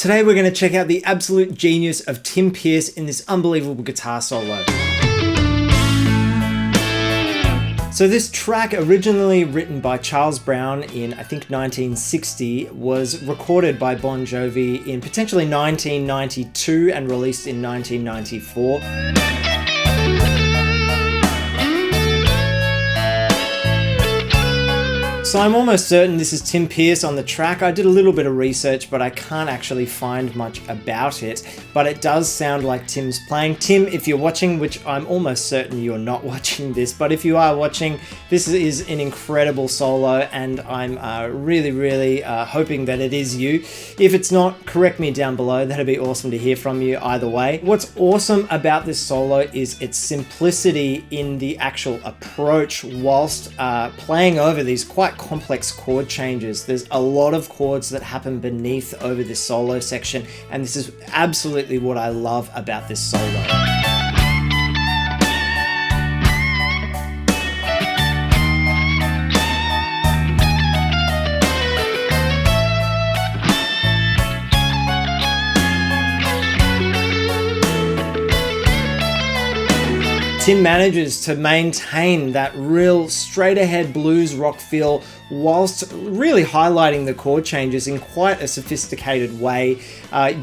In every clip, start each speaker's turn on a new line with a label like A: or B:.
A: Today we're going to check out the absolute genius of Tim Pierce in this unbelievable guitar solo. So this track, originally written by Charles Brown in, I think, 1960, was recorded by Bon Jovi in potentially 1992 and released in 1994. So I'm almost certain this is Tim Pierce on the track. I did a little bit of research, but I can't actually find much about it. But it does sound like Tim's playing. Tim, if you're watching, which I'm almost certain you're not watching this, but if you are watching, this is an incredible solo, and I'm really hoping that it is you. If it's not, correct me down below. That'd be awesome to hear from you either way. What's awesome about this solo is its simplicity in the actual approach whilst playing over these quite complex chord changes. There's a lot of chords that happen beneath over this solo section, and this is absolutely what I love about this solo. Tim manages to maintain that real straight ahead blues rock feel whilst really highlighting the chord changes in quite a sophisticated way,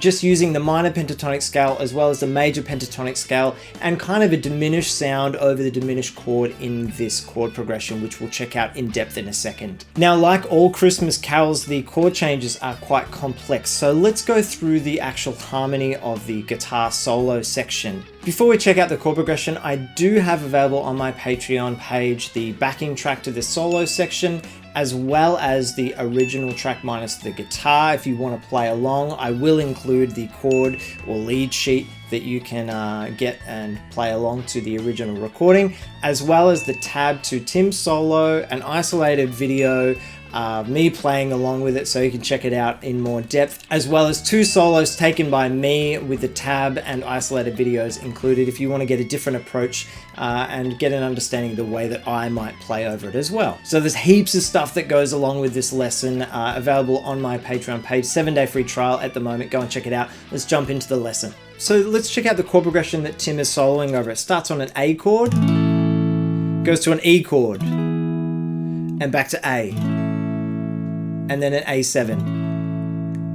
A: just using the minor pentatonic scale as well as the major pentatonic scale, and kind of a diminished sound over the diminished chord in this chord progression, which we'll check out in depth in a second. Now, like all Christmas carols, the chord changes are quite complex, so let's go through the actual harmony of the guitar solo section. Before we check out the chord progression, I do have available on my Patreon page the backing track to the solo section, as well as the original track minus the guitar. If you want to play along, I will include the chord or lead sheet that you can get and play along to the original recording, as well as the tab to Tim's solo, an isolated video, me playing along with it so you can check it out in more depth, as well as 2 solos taken by me with the tab and isolated videos included if you want to get a different approach and get an understanding of the way that I might play over it as well. So there's heaps of stuff that goes along with this lesson available on my Patreon page. 7-day free trial at the moment. Go and check it out. Let's jump into the lesson. So let's check out the chord progression that Tim is soloing over. It starts on an A chord, goes to an E chord, and back to A, and then an A7,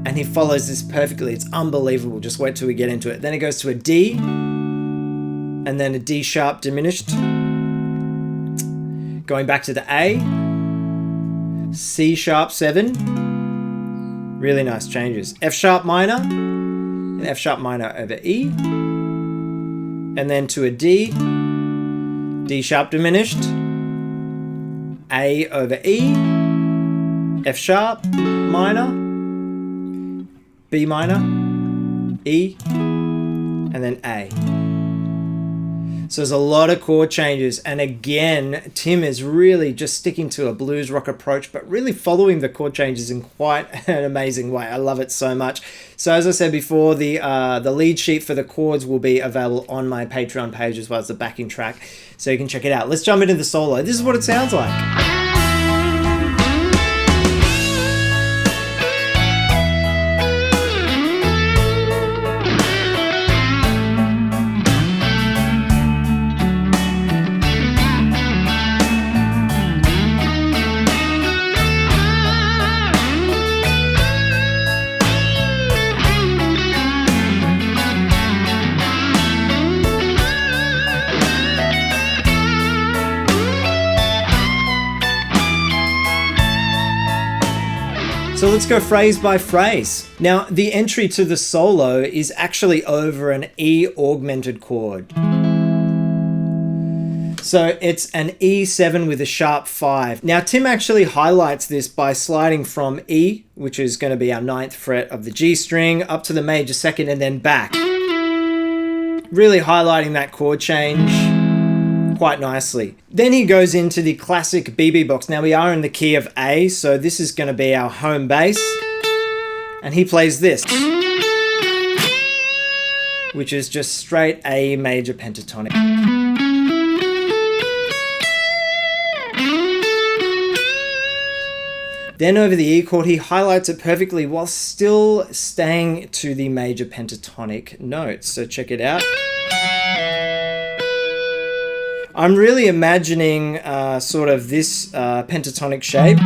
A: and he follows this perfectly. It's unbelievable. Just wait till we get into it. Then it goes to a D, and then a D sharp diminished, going back to the A, C sharp 7, really nice changes, F sharp minor, and F sharp minor over E, and then to a D, D sharp diminished, A over E, F sharp minor, B minor, E, and then A. So there's a lot of chord changes, and again, Tim is really just sticking to a blues rock approach, but really following the chord changes in quite an amazing way. I love it so much. So as I said before, the lead sheet for the chords will be available on my Patreon page as well as the backing track, so you can check it out. Let's jump into the solo. This is what it sounds like. So let's go phrase by phrase. Now, the entry to the solo is actually over an E augmented chord. So it's an E7 with a sharp 5. Now, Tim actually highlights this by sliding from E, which is going to be our 9th fret of the G string, up to the major 2nd and then back. Really highlighting that chord change quite nicely. Then he goes into the classic BB box. Now we are in the key of A, so this is going to be our home bass, and he plays this, which is just straight A major pentatonic. Then over the E chord, he highlights it perfectly while still staying to the major pentatonic notes. So check it out. I'm really imagining sort of this pentatonic shape.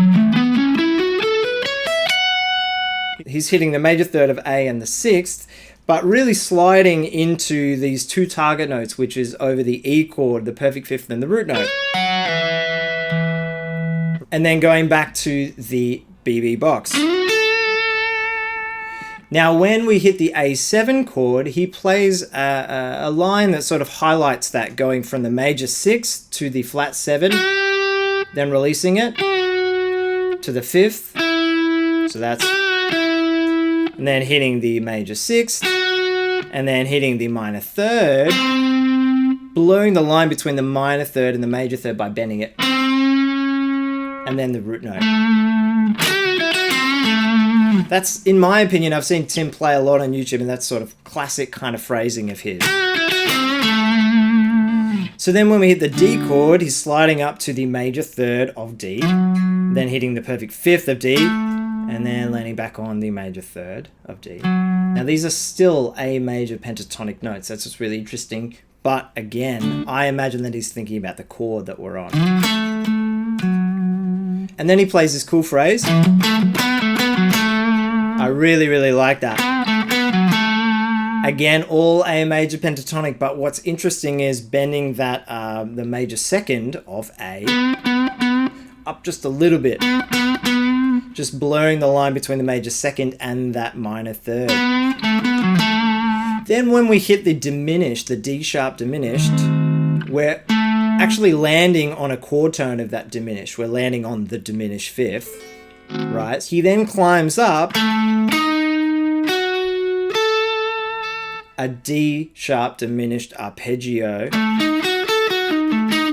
A: He's hitting the major third of A and the sixth, but really sliding into these two target notes, which is over the E chord, the perfect fifth, and the root note. And then going back to the BB box. Now, when we hit the A7 chord, he plays a line that sort of highlights that, going from the major sixth to the flat seven, then releasing it to the fifth. So that's, and then hitting the major sixth, and then hitting the minor third, blurring the line between the minor third and the major third by bending it, and then the root note. That's, in my opinion, I've seen Tim play a lot on YouTube, and that's sort of classic kind of phrasing of his. So then when we hit the D chord, he's sliding up to the major third of D, then hitting the perfect fifth of D, and then landing back on the major third of D. Now these are still A major pentatonic notes. That's what's really interesting. But again, I imagine that he's thinking about the chord that we're on. And then he plays this cool phrase. I really, really like that. Again, all A major pentatonic, but what's interesting is bending that the major second of A up just a little bit. Just blurring the line between the major second and that minor third. Then when we hit the diminished, the D sharp diminished, we're actually landing on a chord tone of that diminished. We're landing on the diminished fifth, right? He then climbs up a D sharp diminished arpeggio,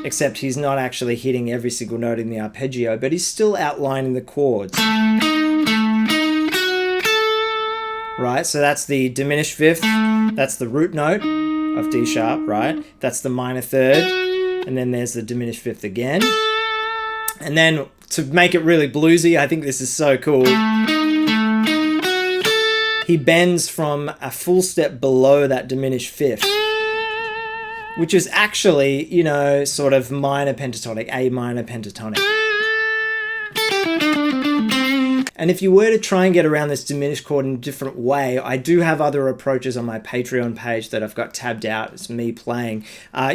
A: except he's not actually hitting every single note in the arpeggio, but he's still outlining the chords. Right, so that's the diminished fifth, that's the root note of D sharp, right? That's the minor third, and then there's the diminished fifth again. And then to make it really bluesy, I think this is so cool, he bends from a full step below that diminished fifth, which is actually, you know, sort of minor pentatonic, A minor pentatonic. And if you were to try and get around this diminished chord in a different way, I do have other approaches on my Patreon page that I've got tabbed out. It's me playing.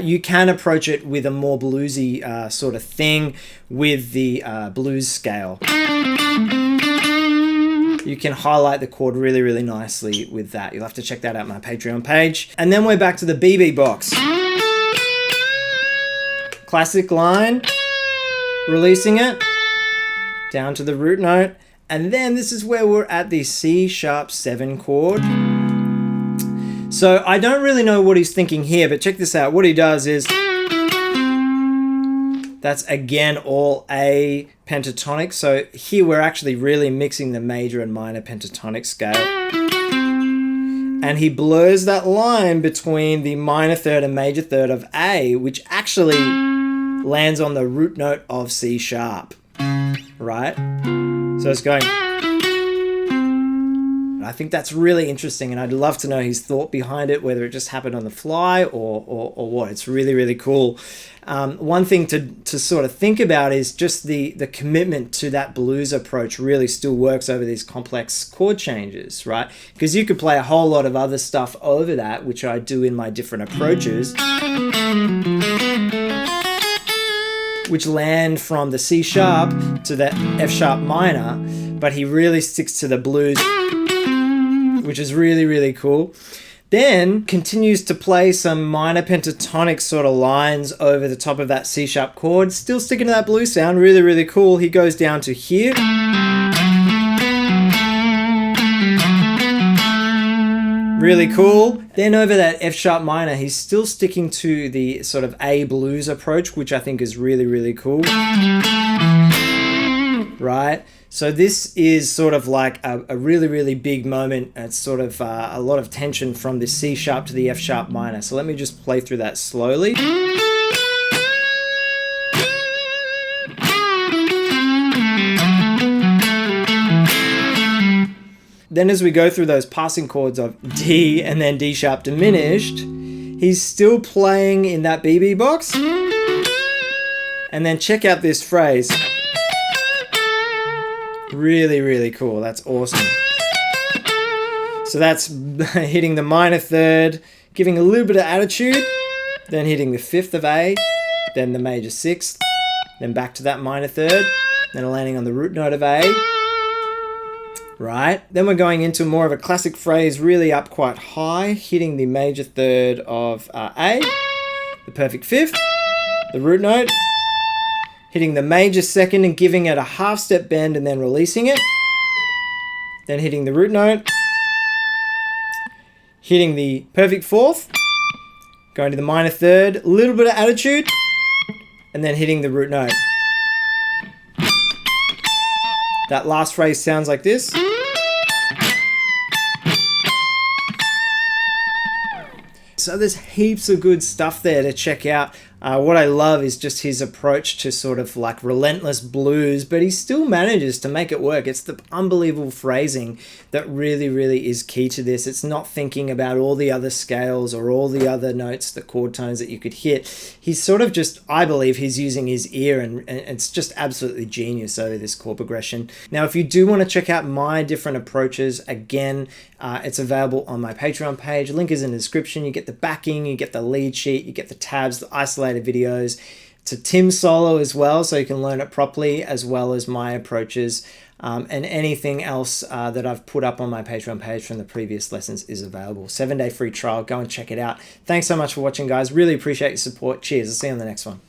A: You can approach it with a more bluesy sort of thing with the blues scale. You can highlight the chord really, really nicely with that. You'll have to check that out on my Patreon page. And then we're back to the BB box. Classic line, releasing it, down to the root note. And then this is where we're at the C sharp 7 chord. So I don't really know what he's thinking here, but check this out. What he does is, that's again all A pentatonic. So here we're actually really mixing the major and minor pentatonic scale. And he blurs that line between the minor third and major third of A, which actually lands on the root note of C sharp, right? So it's going, I think that's really interesting, and I'd love to know his thought behind it, whether it just happened on the fly or what. It's really, really cool. One thing to sort of think about is just the commitment to that blues approach really still works over these complex chord changes, right? Because you could play a whole lot of other stuff over that, which I do in my different approaches, which land from the C sharp to the F sharp minor, but he really sticks to the blues, which is really, really cool. Then continues to play some minor pentatonic sort of lines over the top of that C sharp chord, still sticking to that blues sound, really, really cool. He goes down to here. Really cool. Then over that F sharp minor, he's still sticking to the sort of A blues approach, which I think is really, really cool. Right? So this is sort of like a really, really big moment. It's sort of a lot of tension from the C sharp to the F sharp minor. So let me just play through that slowly. then as we go through those passing chords of D and then D sharp diminished, he's still playing in that BB box. And then check out this phrase. Really, really cool. That's awesome. So that's hitting the minor third, giving a little bit of attitude, then hitting the fifth of A, then the major sixth, then back to that minor third, then landing on the root note of A. Right, then we're going into more of a classic phrase, really up quite high, hitting the major third of A, the perfect fifth, the root note, hitting the major second and giving it a half step bend and then releasing it, then hitting the root note, hitting the perfect fourth, going to the minor third, a little bit of attitude, and then hitting the root note. That last phrase sounds like this. So there's heaps of good stuff there to check out. What I love is just his approach to sort of like relentless blues, but he still manages to make it work. It's the unbelievable phrasing that really, really is key to this. It's not thinking about all the other scales or all the other notes, the chord tones that you could hit. He's sort of just, I believe he's using his ear, and it's just absolutely genius over this chord progression. Now, if you do want to check out my different approaches, again, it's available on my Patreon page. Link is in the description. You get the backing, you get the lead sheet, you get the tabs, the isolated videos. It's a Tim solo as well, so you can learn it properly, as well as my approaches. And anything else that I've put up on my Patreon page from the previous lessons is available. 7-day free trial. Go and check it out. Thanks so much for watching, guys. Really appreciate your support. Cheers. I'll see you on the next one.